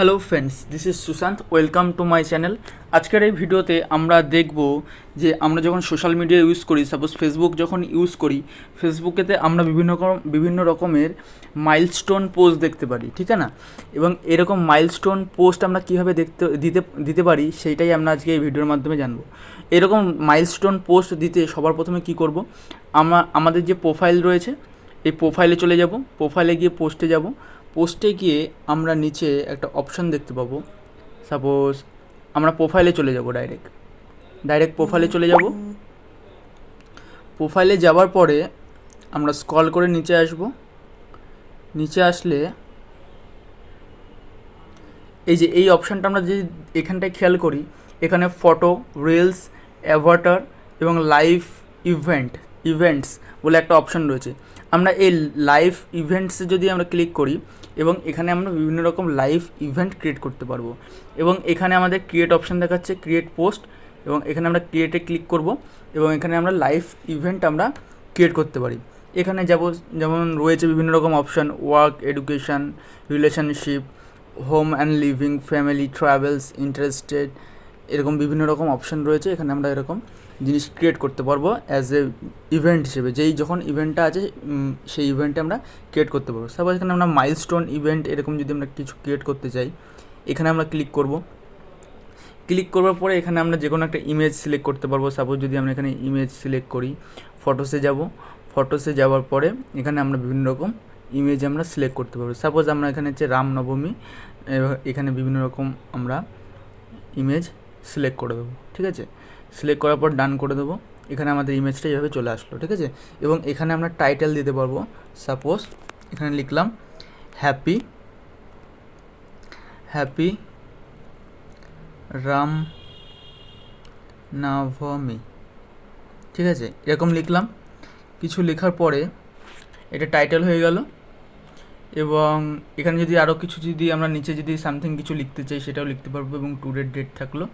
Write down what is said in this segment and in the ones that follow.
Hello friends, this is Sushant. Welcome to my channel. আজকের এই ভিডিওতে আমরা দেখব যে আমরা যখন সোশ্যাল মিডিয়া ইউজ করি, সাপোজ ফেসবুক যখন ইউজ করি, ফেসবুকেতে আমরা বিভিন্ন রকমের মাইলস্টোন পোস্ট দেখতে পারি, ঠিক না? এবং এরকম মাইলস্টোন পোস্ট আমরা কীভাবে দিতে পারি সেইটাই আমরা আজকে এই ভিডিওর মাধ্যমে জানবো। এরকম মাইলস্টোন পোস্ট দিতে সবার প্রথমে কি করব, আমাদের যে প্রোফাইল রয়েছে এই প্রোফাইলে চলে যাব। প্রোফাইলে গিয়ে পোস্টে যাব। পোস্টে গিয়ে আমরা নিচে একটা অপশান দেখতে পাবো। সাপোজ আমরা প্রোফাইলে চলে যাব, ডাইরেক্ট প্রোফাইলে চলে যাব। প্রোফাইলে যাওয়ার পরে আমরা স্ক্রল করে নিচে আসব। নিচে আসলে এই যে এই অপশানটা আমরা যদি এখানটায় খেয়াল করি, এখানে ফটো, রিলস, অ্যাভাটার এবং লাইভ ইভেন্টস বলে একটা অপশান রয়েছে। আমরা এই লাইভ ইভেন্টসে যদি আমরা ক্লিক করি এবং এখানে আমরা বিভিন্ন রকম লাইভ ইভেন্ট ক্রিয়েট করতে পারবো। এবং এখানে আমাদের ক্রিয়েট অপশান দেখাচ্ছে, ক্রিয়েট পোস্ট, এবং এখানে আমরা ক্রিয়েটে ক্লিক করব এবং এখানে আমরা লাইভ ইভেন্ট আমরা ক্রিয়েট করতে পারি। এখানে যেমন রয়েছে বিভিন্ন রকম option, work, education, relationship, home and living, family, travels, interested, এরকম বিভিন্ন রকম অপশান রয়েছে। এখানে আমরা এরকম জিনিস ক্রিয়েট করতে পারবো অ্যাজ এ ইভেন্ট হিসেবে। যেই যখন ইভেন্টটা আছে সেই ইভেন্টে আমরা ক্রিয়েট করতে পারবো। সাপোজ এখানে আমরা মাইলস্টোন ইভেন্ট এরকম যদি আমরা কিছু ক্রিয়েট করতে চাই, এখানে আমরা ক্লিক করব। ক্লিক করবার পরে এখানে আমরা যে কোনো একটা ইমেজ সিলেক্ট করতে পারবো। সাপোজ যদি আমরা এখানে ইমেজ সিলেক্ট করি, ফটোসে যাব। ফটোসে যাওয়ার পরে এখানে আমরা বিভিন্ন রকম ইমেজ আমরা সিলেক্ট করতে পারবো। সাপোজ আমরা এখানে হচ্ছে রামনবমী, এখানে বিভিন্ন রকম আমরা ইমেজ সিলেক্ট করে দেবো, ঠিক আছে? সিলেক্ট করার পর ডান করে দেবো। এখানে আমাদের ইমেজটা এইভাবে চলে আসলো, ঠিক আছে? এবং এখানে আমরা টাইটেল দিতে পারবো। সাপোজ এখানে লিখলাম হ্যাপি রাম নবমী, ঠিক আছে? এরকম লিখলাম। কিছু লেখার পরে এটা টাইটেল হয়ে গেল। এবং এখানে যদি আরও কিছু যদি আমরা নিচে যদি সামথিং কিছু লিখতে চাই সেটাও লিখতে পারবো। এবং টুডের ডেট থাকলো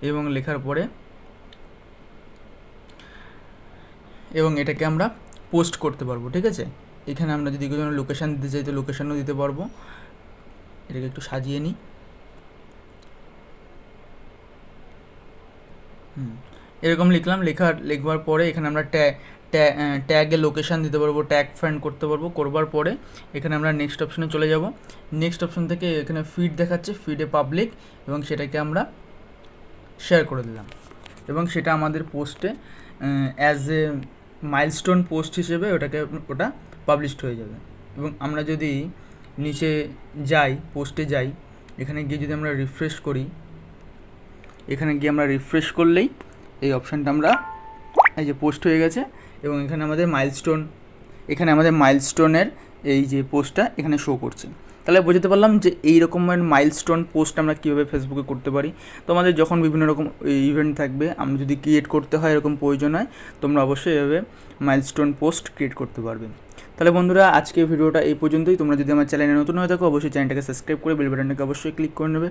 এবং লেখার পরে এবং এটাকে আমরা পোস্ট করতে পারবো, ঠিক আছে? এখানে আমরা যদি কোনো লোকেশান দিতে চাই তো লোকেশানও দিতে পারবো। এটাকে একটু সাজিয়ে নিই। এরকম লিখবার পরে এখানে আমরা ট্যাগে লোকেশান দিতে পারবো, ট্যাগ ফাইন্ড করতে পারবো। করবার পরে এখানে আমরা নেক্সট অপশানে চলে যাব। নেক্সট অপশান থেকে এখানে ফিড দেখাচ্ছে, ফিডে পাবলিক, এবং সেটাকে আমরা শেয়ার করে দিলাম। এবং সেটা আমাদের পোস্টে অ্যাজ এ মাইলস্টোন পোস্ট হিসেবে ওটা পাবলিশড হয়ে যাবে। এবং আমরা যদি নিচে যাই, পোস্টে যাই, এখানে গিয়ে যদি আমরা রিফ্রেশ করি, এখানে গিয়ে আমরা রিফ্রেশ করলেই এই অপশানটা আমরা এই যে পোস্ট হয়ে গেছে। এবং এখানে আমাদের মাইলস্টোনের এই যে পোস্টটা এখানে শো করছে। তাহলে বুঝতে পারলাম যে এই রকমের মাইলস্টোন পোস্ট আমরা কীভাবে ফেসবুকে করতে পারি। তোমাদের যখন বিভিন্ন রকম ইভেন্ট থাকবে, আমরা যদি ক্রিয়েট করতে হয় এরকম প্রয়োজন হয়, তোমরা অবশ্যই এভাবে মাইলস্টোন পোস্ট ক্রিয়েট করতে পারবে। তাহলে বন্ধুরা, আজকে ভিডিওটা এই পর্যন্তই। তোমরা যদি আমার চ্যানেলে নতুন হয়ে থাকো অবশ্যই চ্যানেলটাকে সাবস্ক্রাইব করে বেল বাটনটাকে অবশ্যই ক্লিক করে নেবে।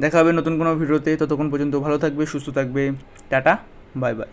দেখা হবে নতুন কোনো ভিডিওতে। ততক্ষণ পর্যন্ত ভালো থাকবে, সুস্থ থাকবে। Tata, bye bye.